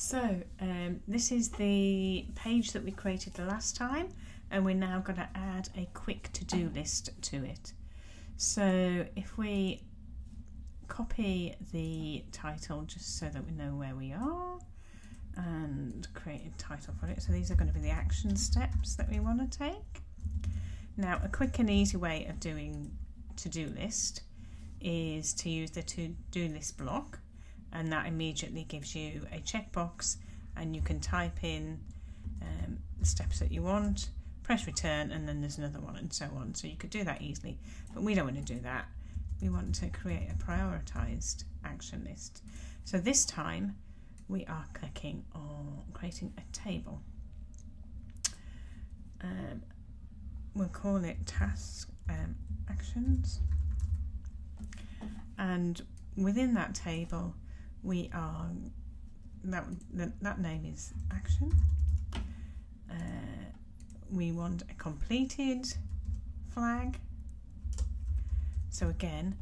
So this is the page that we created the last time, and we're now going to add a quick to-do list to it. So if we copy the title just so that we know where we are and create a title for it. So these are going to be the action steps that we want to take. Now a quick and easy way of doing to-do list is to use the to-do list block, and that immediately gives you a checkbox, and you can type in the steps that you want, press return, and then there's another one, and so on. So you could do that easily, but we don't want to do that. We want to create a prioritized action list. So this time we are clicking on creating a table. We'll call it task actions, and within that table we are that name is action. We want a completed flag. So again,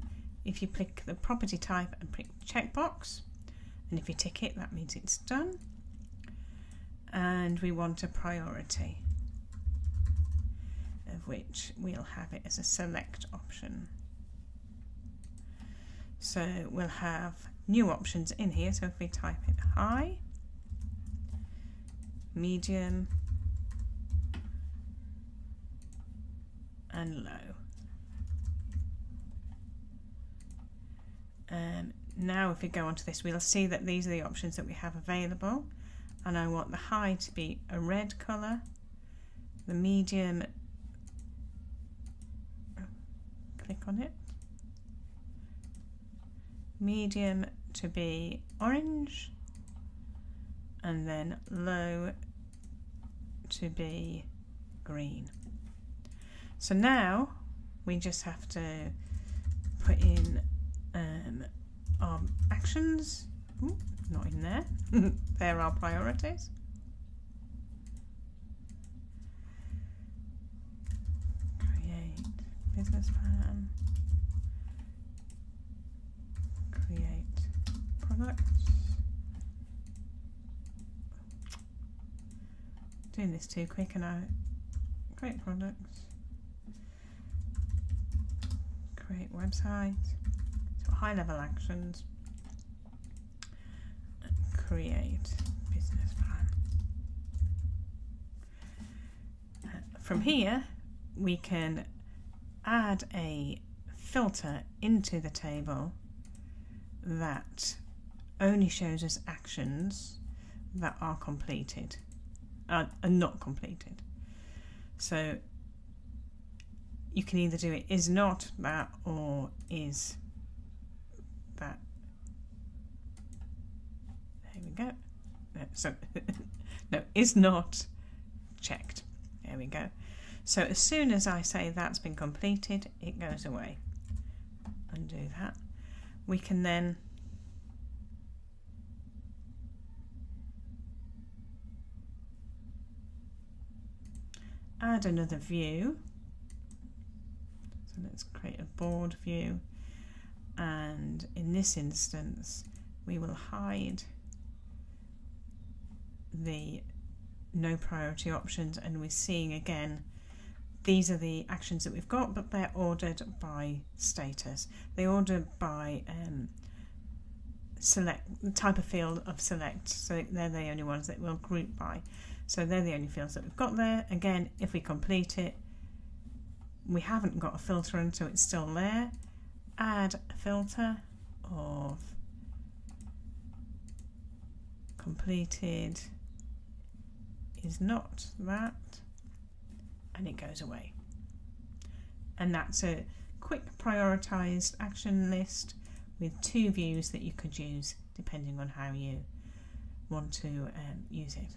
if you click the property type and click checkbox, and if you tick it, that means it's done. And we want a priority, of which we'll have it as a select option. So we'll have new options in here. So if we type in high, medium, and low. Now if we go onto this, we'll see that these are the options that we have available, and I want the high to be a red colour, the medium, click on it, medium to be orange, and then low to be green. So now we just have to put in our actions. Ooh, not in there. There are priorities. Create business plan. Create products. Doing this too quick, and I create products. Create website. So high level actions. Create business plan. From here we can add a filter into the table that only shows us actions that are completed and not completed. So you can either do it is not that or is that. There we go. So no, is not checked. There we go. So as soon as I say that's been completed, it goes away. Undo that. We can then add another view. So let's create a board view, and in this instance we will hide the no priority options, and we're seeing again these are the actions that we've got, but they're ordered by status. They order by select, the type of field of select, so they're the only ones that we'll group by. So they're the only fields that we've got there. Again, if we complete it, we haven't got a filter in, so it's still there. Add a filter of completed is not that, and it goes away. And that's a quick prioritized action list with two views that you could use depending on how you want to use it.